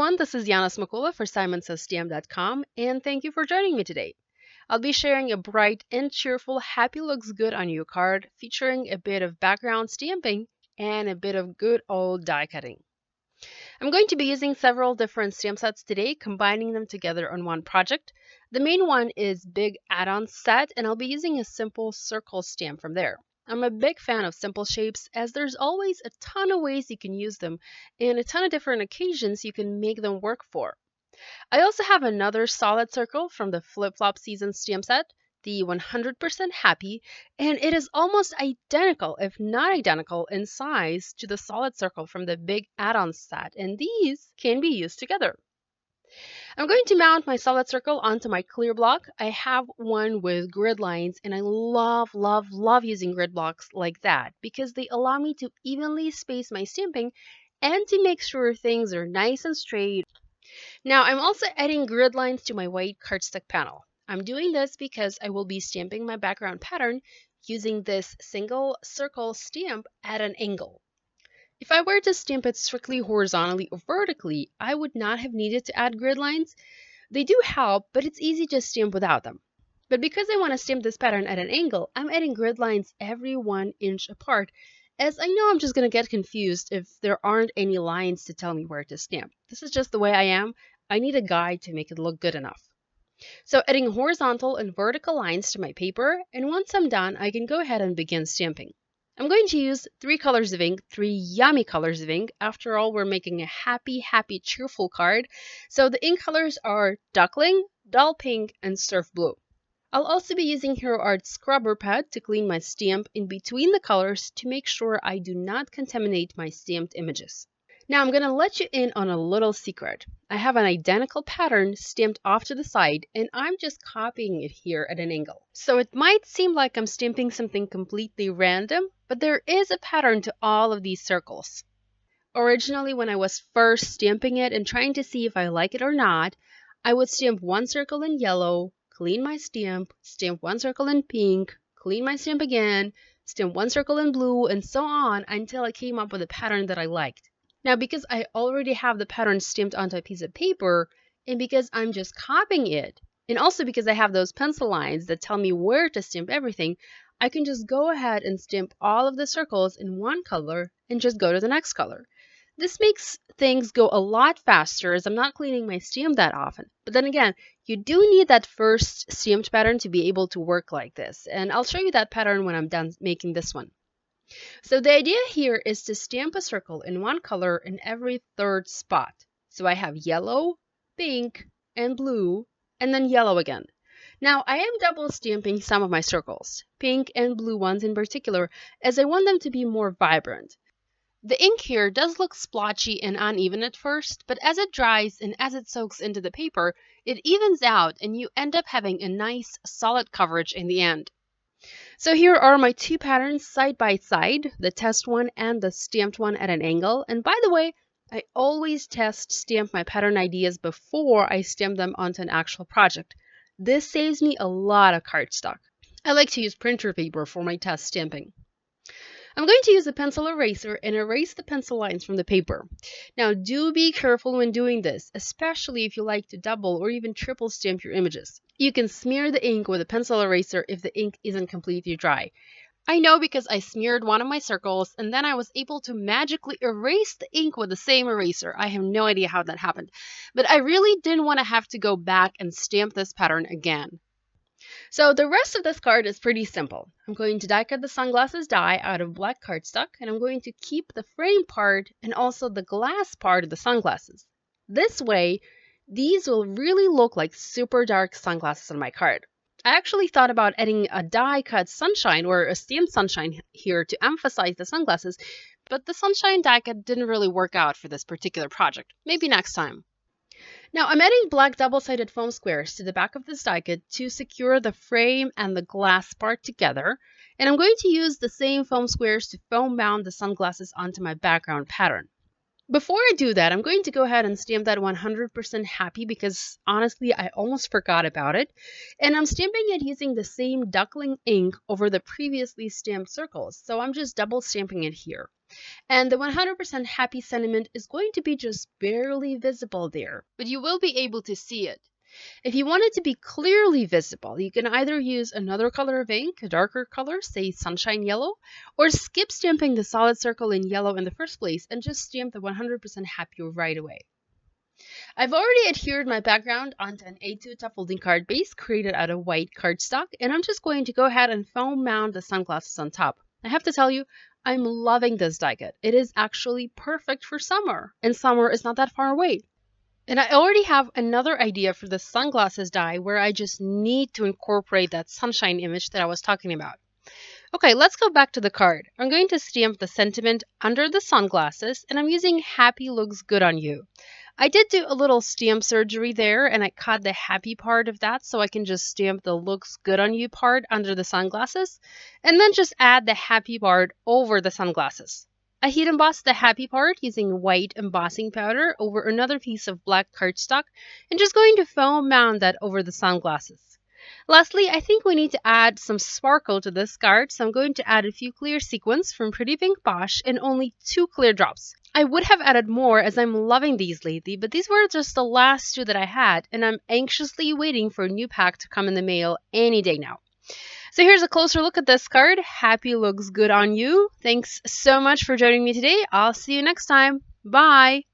everyone, this is Yana Smakula for SimonsSTM.com, and thank you for joining me today. I'll be sharing a bright and cheerful Happy Looks Good on You card featuring a bit of background stamping and a bit of good old die cutting. I'm going to be using several different stamp sets today, combining them together on one project. The main one is Big Add-on Set, and I'll be using a simple circle stamp from there. I'm a big fan of simple shapes as there's always a ton of ways you can use them and a ton of different occasions you can make them work for. I also have another solid circle from the Flip Flop Season stamp set, the 100% Happy, and it is almost identical, if not identical, in size to the solid circle from the Big Add-on Set, and these can be used together. I'm going to mount my solid circle onto my clear block. I have one with grid lines, and I love using grid blocks like that because they allow me to evenly space my stamping and to make sure things are nice and straight. Now, I'm also adding grid lines to my white cardstock panel. I'm doing this because I will be stamping my background pattern using this single circle stamp at an angle. If I were to stamp it strictly horizontally or vertically, I would not have needed to add grid lines. They do help, but it's easy to stamp without them. But because I want to stamp this pattern at an angle, I'm adding grid lines every 1 inch apart, as I know I'm just going to get confused if there aren't any lines to tell me where to stamp. This is just the way I am. I need a guide to make it look good enough. So adding horizontal and vertical lines to my paper, and once I'm done, I can go ahead and begin stamping. I'm going to use 3 colors of ink, 3 yummy colors of ink. After all, we're making a happy, cheerful card. So the ink colors are Duckling, Dull Pink, and Surf Blue. I'll also be using Hero Art Scrubber Pad to clean my stamp in between the colors to make sure I do not contaminate my stamped images. Now I'm going to let you in on a little secret. I have an identical pattern stamped off to the side, and I'm just copying it here at an angle. So it might seem like I'm stamping something completely random, but there is a pattern to all of these circles. Originally, when I was first stamping it and trying to see if I like it or not, I would stamp one circle in yellow, clean my stamp 1 circle in pink, clean my stamp again, stamp 1 circle in blue, and so on until I came up with a pattern that I liked. Now, because I already have the pattern stamped onto a piece of paper, and because I'm just copying it, and also because I have those pencil lines that tell me where to stamp everything, I can just go ahead and stamp all of the circles in one color and just go to the next color. This makes things go a lot faster as I'm not cleaning my stamp that often. But then again, you do need that first stamped pattern to be able to work like this, and I'll show you that pattern when I'm done making this one. So the idea here is to stamp a circle in one color in every 3rd spot. So I have yellow, pink, and blue, and then yellow again. Now I am double stamping some of my circles, pink and blue ones in particular, as I want them to be more vibrant. The ink here does look splotchy and uneven at first, but as it dries and as it soaks into the paper, it evens out and you end up having a nice solid coverage in the end. So here are my 2 patterns side by side, the test one and the stamped one at an angle. And by the way, I always test stamp my pattern ideas before I stamp them onto an actual project. This saves me a lot of cardstock. I like to use printer paper for my test stamping. I'm going to use a pencil eraser and erase the pencil lines from the paper. Now do be careful when doing this, especially if you like to double or even triple stamp your images. You can smear the ink with a pencil eraser if the ink isn't completely dry. I know because I smeared one of my circles and then I was able to magically erase the ink with the same eraser. I have no idea how that happened, but I really didn't want to have to go back and stamp this pattern again. So the rest of this card is pretty simple. I'm going to die cut the sunglasses die out of black cardstock, and I'm going to keep the frame part and also the glass part of the sunglasses. This way, these will really look like super dark sunglasses on my card. I actually thought about adding a die cut sunshine or a stamped sunshine here to emphasize the sunglasses, but the sunshine die cut didn't really work out for this particular project. Maybe next time. Now I'm adding black double-sided foam squares to the back of this die cut to secure the frame and the glass part together, and I'm going to use the same foam squares to foam mount the sunglasses onto my background pattern. Before I do that, I'm going to go ahead and stamp that 100% happy because honestly, I almost forgot about it. And I'm stamping it using the same duckling ink over the previously stamped circles. So I'm just double stamping it here. And the 100% happy sentiment is going to be just barely visible there, but you will be able to see it. If you want it to be clearly visible, you can either use another color of ink, a darker color, say sunshine yellow, or skip stamping the solid circle in yellow in the first place and just stamp the 100% happy right away. I've already adhered my background onto an A2 tough folding card base created out of white cardstock, and I'm just going to go ahead and foam mount the sunglasses on top. I have to tell you, I'm loving this die cut. It is actually perfect for summer, and summer is not that far away. And I already have another idea for the sunglasses die where I just need to incorporate that sunshine image that I was talking about. Okay, let's go back to the card. I'm going to stamp the sentiment under the sunglasses, and I'm using happy looks good on you. I did do a little stamp surgery there, and I cut the happy part of that so I can just stamp the looks good on you part under the sunglasses, and then just add the happy part over the sunglasses. I heat embossed the happy part using white embossing powder over another piece of black cardstock, and just going to foam mount that over the sunglasses. Lastly, I think we need to add some sparkle to this card, so I'm going to add a few clear sequins from Pretty Pink Posh and only 2 clear drops. I would have added more as I'm loving these lately, but these were just the last 2 that I had, and I'm anxiously waiting for a new pack to come in the mail any day now. So here's a closer look at this card. Happy looks good on you. Thanks so much for joining me today. I'll see you next time. Bye!